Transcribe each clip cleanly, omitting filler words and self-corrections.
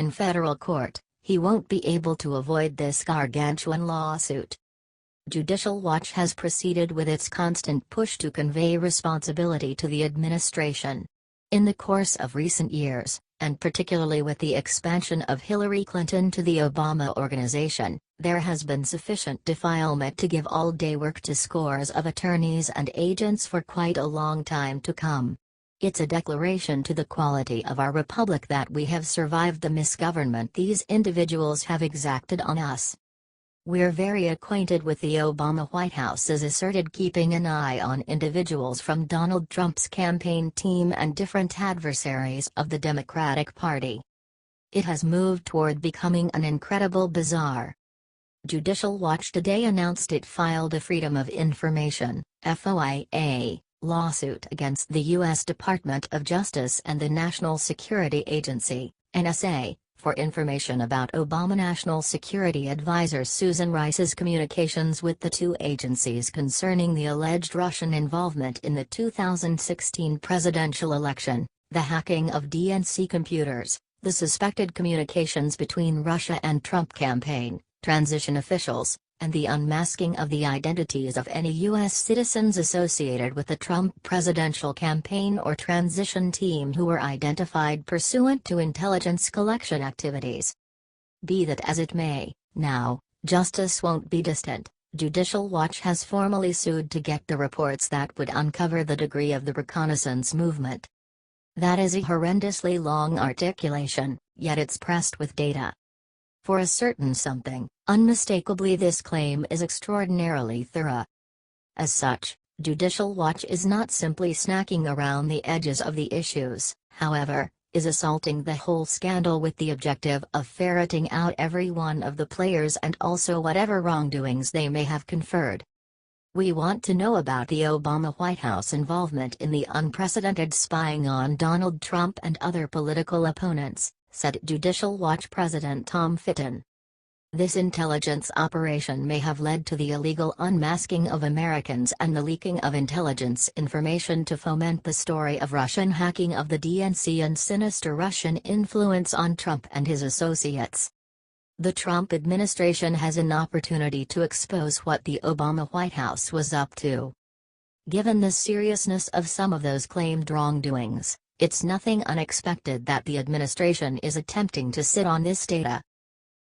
In federal court, he won't be able to avoid this gargantuan lawsuit. Judicial Watch has proceeded with its constant push to convey responsibility to the administration. In the course of recent years, and particularly with the expansion of Hillary Clinton to the Obama organization, there has been sufficient defilement to give all-day work to scores of attorneys and agents for quite a long time to come. It's a declaration to the quality of our republic that we have survived the misgovernment these individuals have exacted on us. We're very acquainted with the Obama White House's asserted keeping an eye on individuals from Donald Trump's campaign team and different adversaries of the Democratic Party. It has moved toward becoming an incredible bazaar. Judicial Watch today announced it filed a Freedom of Information (FOIA) lawsuit against the U.S. Department of Justice and the National Security Agency (NSA) for information about Obama National Security Advisor Susan Rice's communications with the two agencies concerning the alleged Russian involvement in the 2016 presidential election, the hacking of DNC computers, the suspected communications between Russia and Trump campaign, transition officials, and the unmasking of the identities of any U.S. citizens associated with the Trump presidential campaign or transition team who were identified pursuant to intelligence collection activities. Be that as it may, now, justice won't be distant. Judicial Watch has formally sued to get the reports that would uncover the degree of the reconnaissance movement. That is a horrendously long articulation, yet it's pressed with data. For a certain something, unmistakably this claim is extraordinarily thorough. As such, Judicial Watch is not simply snacking around the edges of the issues, however, is assaulting the whole scandal with the objective of ferreting out every one of the players and also whatever wrongdoings they may have conferred. We want to know about the Obama White House involvement in the unprecedented spying on Donald Trump and other political opponents, said Judicial Watch President Tom Fitton. This intelligence operation may have led to the illegal unmasking of Americans and the leaking of intelligence information to foment the story of Russian hacking of the DNC and sinister Russian influence on Trump and his associates. The Trump administration has an opportunity to expose what the Obama White House was up to. Given the seriousness of some of those claimed wrongdoings, it's nothing unexpected that the administration is attempting to sit on this data.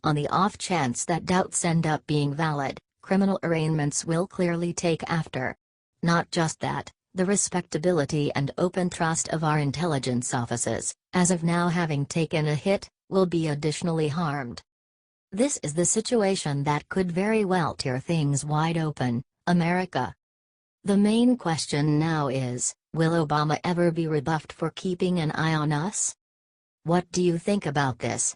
On the off chance that doubts end up being valid, criminal arraignments will clearly take after. Not just that, the respectability and open trust of our intelligence offices, as of now having taken a hit, will be additionally harmed. This is the situation that could very well tear things wide open, America. The main question now is, will Obama ever be rebuffed for keeping an eye on us? What do you think about this?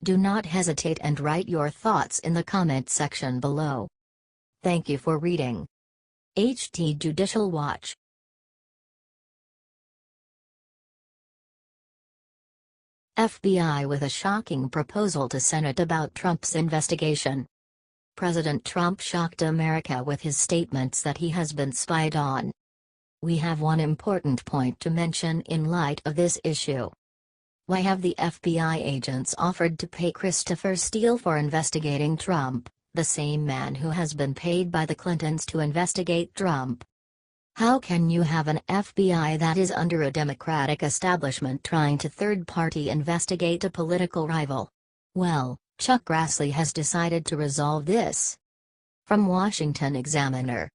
Do not hesitate and write your thoughts in the comment section below. Thank you for reading. HT Judicial Watch. FBI with a shocking proposal to Senate about Trump's investigation. President Trump shocked America with his statements that he has been spied on. We have one important point to mention in light of this issue. Why have the FBI agents offered to pay Christopher Steele for investigating Trump, the same man who has been paid by the Clintons to investigate Trump? How can you have an FBI that is under a Democratic establishment trying to third-party investigate a political rival? Well, Chuck Grassley has decided to resolve this. From Washington Examiner.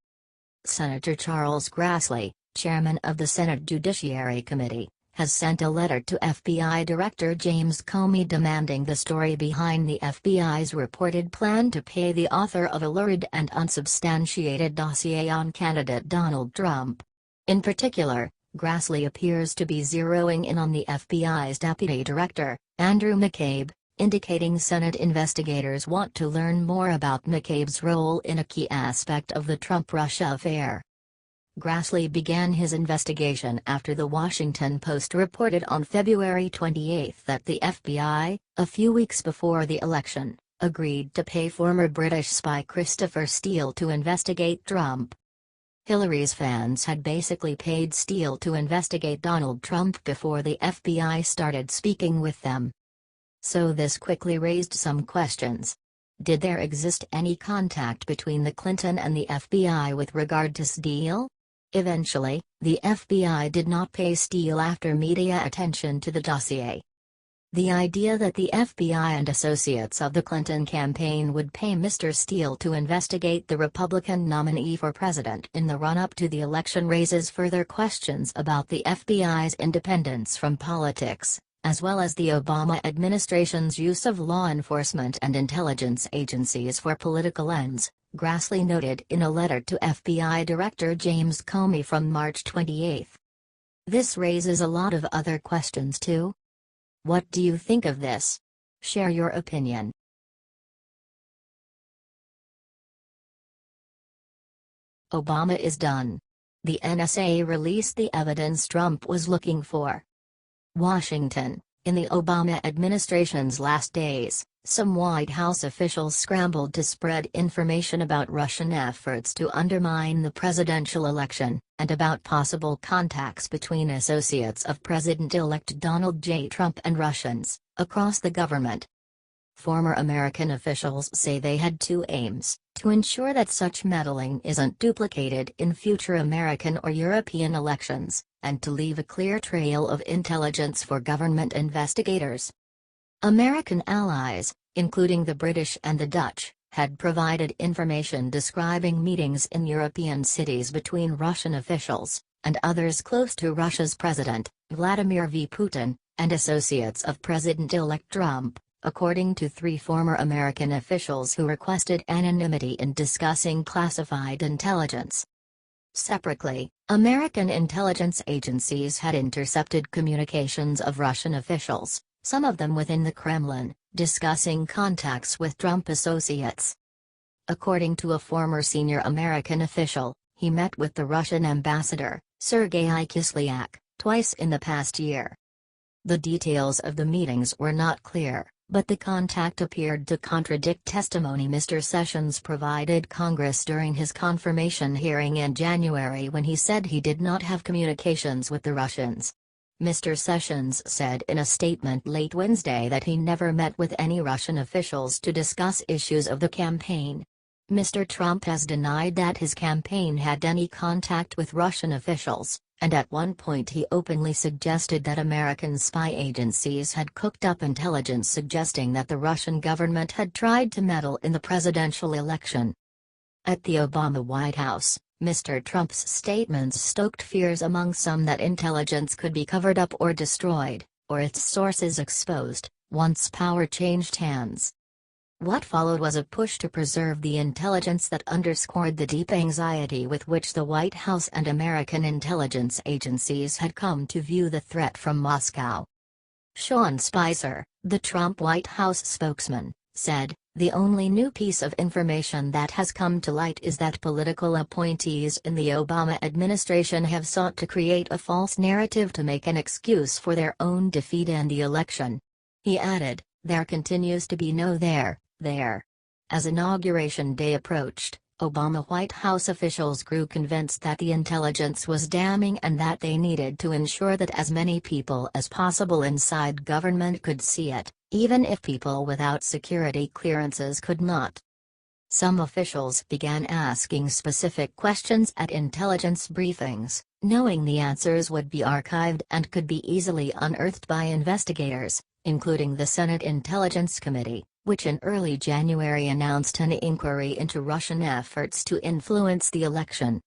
Senator Charles Grassley, chairman of the Senate Judiciary Committee, has sent a letter to FBI Director James Comey demanding the story behind the FBI's reported plan to pay the author of a lurid and unsubstantiated dossier on candidate Donald Trump. In particular, Grassley appears to be zeroing in on the FBI's Deputy Director, Andrew McCabe, indicating Senate investigators want to learn more about McCabe's role in a key aspect of the Trump-Russia affair. Grassley began his investigation after the Washington Post reported on February 28 that the FBI, a few weeks before the election, agreed to pay former British spy Christopher Steele to investigate Trump. Hillary's fans had basically paid Steele to investigate Donald Trump before the FBI started speaking with them. So this quickly raised some questions. Did there exist any contact between the Clinton and the FBI with regard to Steele? Eventually, the FBI did not pay Steele after media attention to the dossier. The idea that the FBI and associates of the Clinton campaign would pay Mr. Steele to investigate the Republican nominee for president in the run-up to the election raises further questions about the FBI's independence from politics, as well as the Obama administration's use of law enforcement and intelligence agencies for political ends, Grassley noted in a letter to FBI Director James Comey from March 28. This raises a lot of other questions too. What do you think of this? Share your opinion. Obama is done. The NSA released the evidence Trump was looking for. Washington. In the Obama administration's last days, some White House officials scrambled to spread information about Russian efforts to undermine the presidential election, and about possible contacts between associates of President-elect Donald J. Trump and Russians, across the government. Former American officials say they had two aims: to ensure that such meddling isn't duplicated in future American or European elections, and to leave a clear trail of intelligence for government investigators. American allies, including the British and the Dutch, had provided information describing meetings in European cities between Russian officials, and others close to Russia's president, Vladimir V. Putin, and associates of President-elect Trump, according to three former American officials who requested anonymity in discussing classified intelligence. Separately, American intelligence agencies had intercepted communications of Russian officials, some of them within the Kremlin, discussing contacts with Trump associates. According to a former senior American official, he met with the Russian ambassador, Sergei Kislyak, twice in the past year. The details of the meetings were not clear, but the contact appeared to contradict testimony Mr. Sessions provided Congress during his confirmation hearing in January when he said he did not have communications with the Russians. Mr. Sessions said in a statement late Wednesday that he never met with any Russian officials to discuss issues of the campaign. Mr. Trump has denied that his campaign had any contact with Russian officials, and at one point he openly suggested that American spy agencies had cooked up intelligence suggesting that the Russian government had tried to meddle in the presidential election. At the Obama White House, Mr. Trump's statements stoked fears among some that intelligence could be covered up or destroyed, or its sources exposed, once power changed hands. What followed was a push to preserve the intelligence that underscored the deep anxiety with which the White House and American intelligence agencies had come to view the threat from Moscow. Sean Spicer, the Trump White House spokesman, said, "The only new piece of information that has come to light is that political appointees in the Obama administration have sought to create a false narrative to make an excuse for their own defeat in the election." He added, "There continues to be no there." As Inauguration Day approached, Obama White House officials grew convinced that the intelligence was damning and that they needed to ensure that as many people as possible inside government could see it, even if people without security clearances could not. Some officials began asking specific questions at intelligence briefings, knowing the answers would be archived and could be easily unearthed by investigators, including the Senate Intelligence Committee, which in early January announced an inquiry into Russian efforts to influence the election.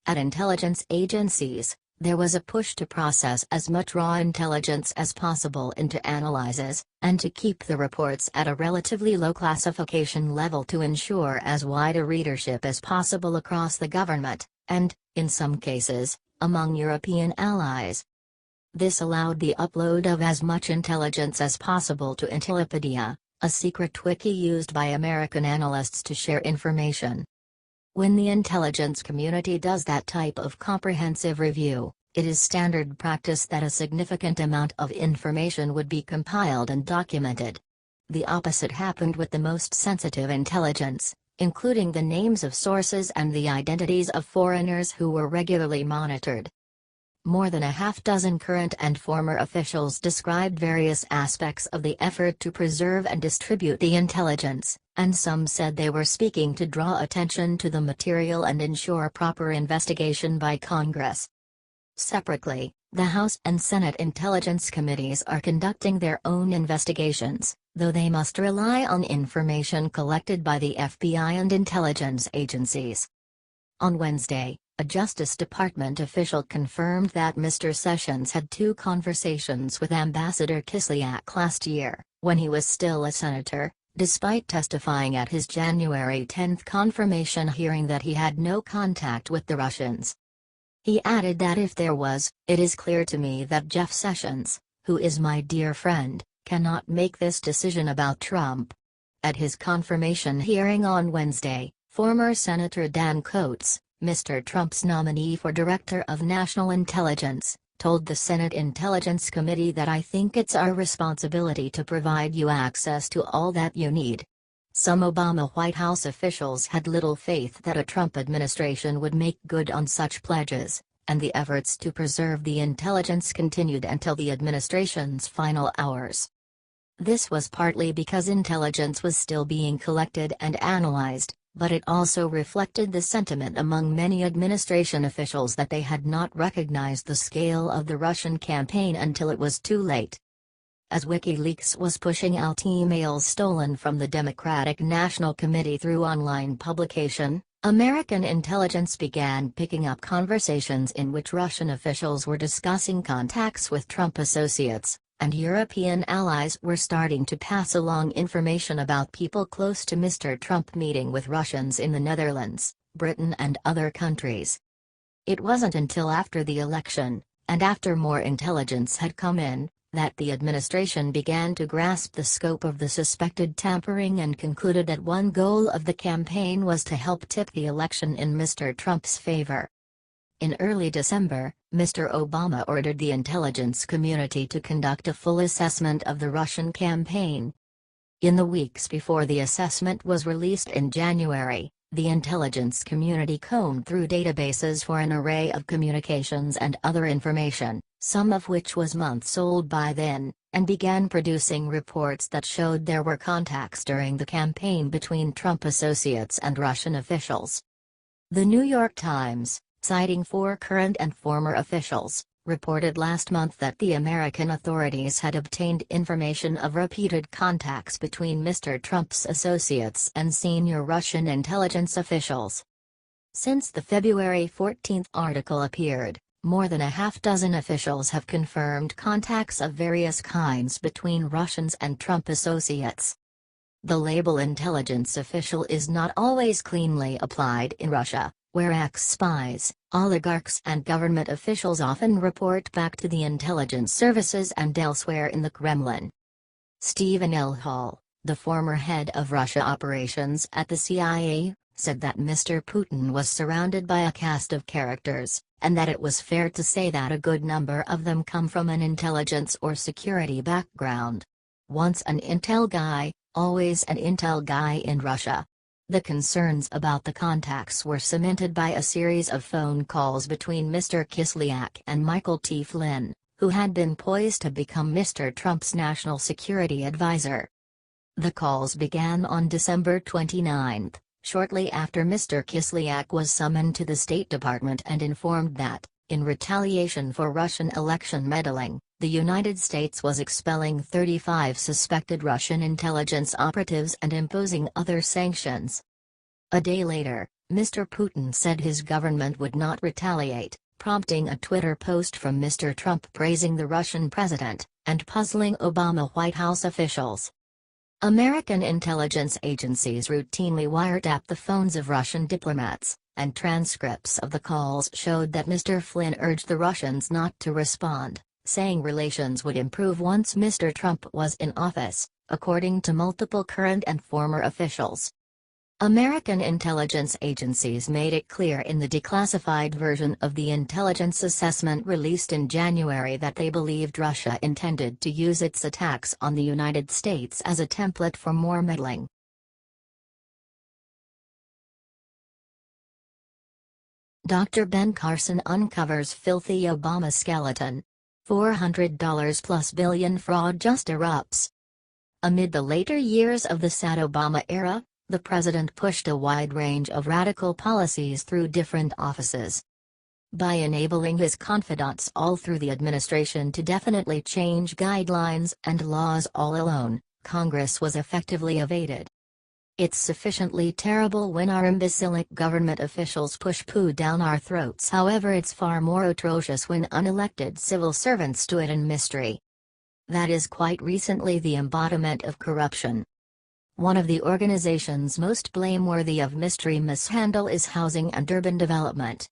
At intelligence agencies, there was a push to process as much raw intelligence as possible into analyses, and to keep the reports at a relatively low classification level to ensure as wide a readership as possible across the government, and, in some cases, among European allies. This allowed the upload of as much intelligence as possible to Intellipedia, a secret wiki used by American analysts to share information. When the intelligence community does that type of comprehensive review, it is standard practice that a significant amount of information would be compiled and documented. The opposite happened with the most sensitive intelligence, including the names of sources and the identities of foreigners who were regularly monitored. More than a half-dozen current and former officials described various aspects of the effort to preserve and distribute the intelligence, and some said they were speaking to draw attention to the material and ensure proper investigation by Congress. Separately, the House and Senate Intelligence Committees are conducting their own investigations, though they must rely on information collected by the FBI and intelligence agencies. On Wednesday, a Justice Department official confirmed that Mr. Sessions had 2 conversations with Ambassador Kislyak last year, when he was still a senator, despite testifying at his January 10 confirmation hearing that he had no contact with the Russians. He added that if there was, it is clear to me that Jeff Sessions, who is my dear friend, cannot make this decision about Trump. At his confirmation hearing on Wednesday, former Senator Dan Coats, Mr. Trump's nominee for Director of National Intelligence, told the Senate Intelligence Committee that I think it's our responsibility to provide you access to all that you need. Some Obama White House officials had little faith that a Trump administration would make good on such pledges, and the efforts to preserve the intelligence continued until the administration's final hours. This was partly because intelligence was still being collected and analyzed, but it also reflected the sentiment among many administration officials that they had not recognized the scale of the Russian campaign until it was too late. As WikiLeaks was pushing out emails stolen from the Democratic National Committee through online publication, American intelligence began picking up conversations in which Russian officials were discussing contacts with Trump associates, and European allies were starting to pass along information about people close to Mr. Trump meeting with Russians in the Netherlands, Britain and other countries. It wasn't until after the election, and after more intelligence had come in, that the administration began to grasp the scope of the suspected tampering and concluded that one goal of the campaign was to help tip the election in Mr. Trump's favor. In early December, Mr. Obama ordered the intelligence community to conduct a full assessment of the Russian campaign. In the weeks before the assessment was released in January, the intelligence community combed through databases for an array of communications and other information, some of which was months old by then, and began producing reports that showed there were contacts during the campaign between Trump associates and Russian officials. The New York Times, citing 4 current and former officials, reported last month that the American authorities had obtained information of repeated contacts between Mr. Trump's associates and senior Russian intelligence officials. Since the February 14 article appeared, more than a half-dozen officials have confirmed contacts of various kinds between Russians and Trump associates. The label intelligence official is not always cleanly applied in Russia, where ex-spies, oligarchs and government officials often report back to the intelligence services and elsewhere in the Kremlin. Stephen L. Hall, the former head of Russia operations at the CIA, said that Mr. Putin was surrounded by a cast of characters, and that it was fair to say that a good number of them come from an intelligence or security background. Once an intel guy, always an intel guy in Russia. The concerns about the contacts were cemented by a series of phone calls between Mr. Kislyak and Michael T. Flynn, who had been poised to become Mr. Trump's national security advisor. The calls began on December 29, shortly after Mr. Kislyak was summoned to the State Department and informed that, in retaliation for Russian election meddling, the United States was expelling 35 suspected Russian intelligence operatives and imposing other sanctions. A day later, Mr. Putin said his government would not retaliate, prompting a Twitter post from Mr. Trump praising the Russian president, and puzzling Obama White House officials. American intelligence agencies routinely wiretapped the phones of Russian diplomats, and transcripts of the calls showed that Mr. Flynn urged the Russians not to respond, saying relations would improve once Mr. Trump was in office, according to multiple current and former officials. American intelligence agencies made it clear in the declassified version of the intelligence assessment released in January that they believed Russia intended to use its attacks on the United States as a template for more meddling. Dr. Ben Carson uncovers filthy Obama skeleton. $400 plus billion fraud just erupts. Amid the later years of the sad Obama era, the president pushed a wide range of radical policies through different offices. By enabling his confidants all through the administration to definitely change guidelines and laws all alone, Congress was effectively evaded. It's sufficiently terrible when our imbecilic government officials push poo down our throats. However, it's far more atrocious when unelected civil servants do it in mystery. That is quite recently the embodiment of corruption. One of the organizations most blameworthy of mystery mishandle is Housing and Urban Development.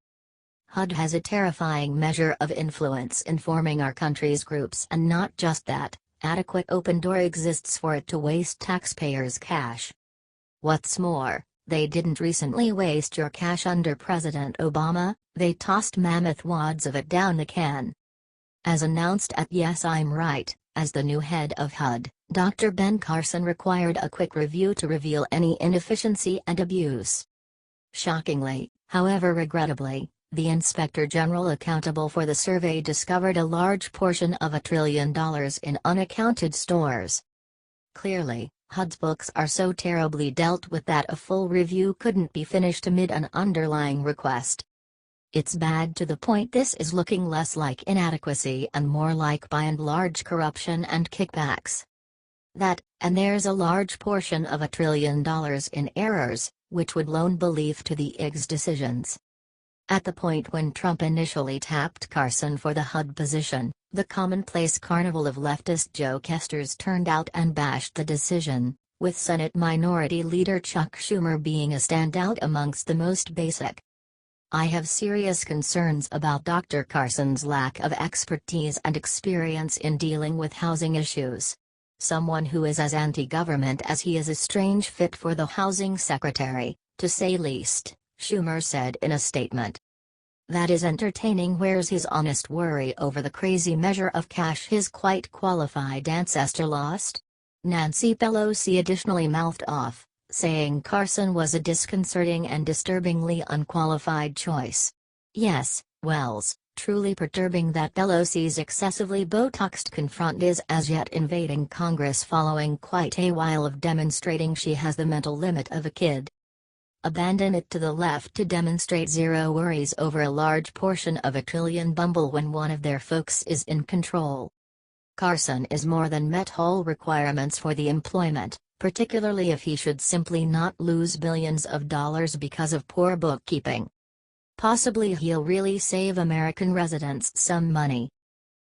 HUD has a terrifying measure of influence in forming our country's groups, and not just that, adequate open door exists for it to waste taxpayers' cash. What's more, they didn't recently waste your cash under President Obama, they tossed mammoth wads of it down the can. As announced at Yes I'm Right, as the new head of HUD, Dr. Ben Carson required a quick review to reveal any inefficiency and abuse. Shockingly, however regrettably, the Inspector General accountable for the survey discovered a large portion of $1 trillion in unaccounted stores. Clearly, HUD's books are so terribly dealt with that a full review couldn't be finished amid an underlying request. It's bad to the point this is looking less like inadequacy and more like by and large corruption and kickbacks. And there's a large portion of $1 trillion in errors, which would loan belief to the IG's decisions. At the point when Trump initially tapped Carson for the HUD position, the commonplace carnival of leftist jokesters turned out and bashed the decision, with Senate Minority Leader Chuck Schumer being a standout amongst the most basic. I have serious concerns about Dr. Carson's lack of expertise and experience in dealing with housing issues. Someone who is as anti-government as he is a strange fit for the housing secretary, to say least, Schumer said in a statement. That is entertaining. Where's his honest worry over the crazy measure of cash his quite qualified ancestor lost? Nancy Pelosi additionally mouthed off, saying Carson was a disconcerting and disturbingly unqualified choice. Yes, Wells, truly perturbing that Pelosi's excessively Botoxed confront is as yet invading Congress following quite a while of demonstrating she has the mental limit of a kid. Abandon it to the left to demonstrate zero worries over a large portion of $1 trillion bumble when one of their folks is in control. Carson is more than met all requirements for the employment, particularly if he should simply not lose billions of dollars because of poor bookkeeping. Possibly he'll really save American residents some money.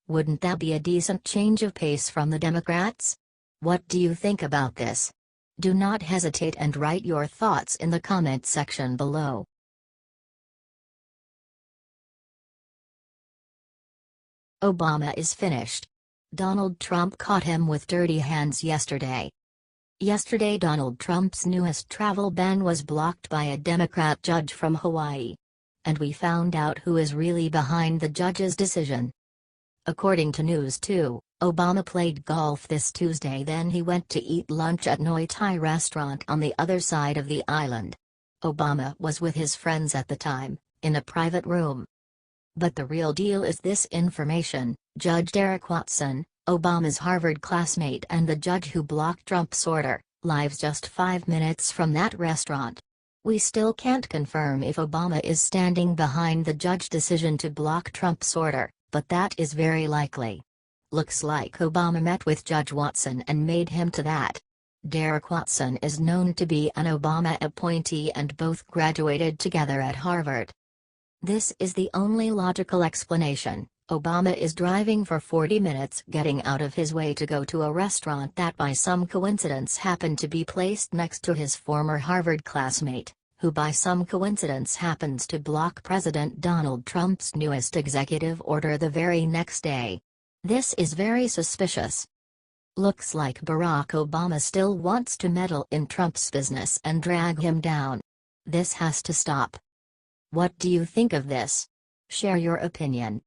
Wouldn't that be a decent change of pace from the Democrats? What do you think about this? Do not hesitate and write your thoughts in the comment section below. Obama is finished. Donald Trump caught him with dirty hands yesterday. Yesterday, Donald Trump's newest travel ban was blocked by a Democrat judge from Hawaii. And we found out who is really behind the judge's decision. According to News 2, Obama played golf this Tuesday, then he went to eat lunch at Noi Thai restaurant on the other side of the island. Obama was with his friends at the time, in a private room. But the real deal is this information: Judge Derek Watson, Obama's Harvard classmate and the judge who blocked Trump's order, lives just 5 minutes from that restaurant. We still can't confirm if Obama is standing behind the judge's decision to block Trump's order, but that is very likely. Looks like Obama met with Judge Watson and made him to that. Derek Watson is known to be an Obama appointee and both graduated together at Harvard. This is the only logical explanation. Obama is driving for 40 minutes, getting out of his way to go to a restaurant that by some coincidence happened to be placed next to his former Harvard classmate, who by some coincidence happens to block President Donald Trump's newest executive order the very next day. This is very suspicious. Looks like Barack Obama still wants to meddle in Trump's business and drag him down. This has to stop. What do you think of this? Share your opinion.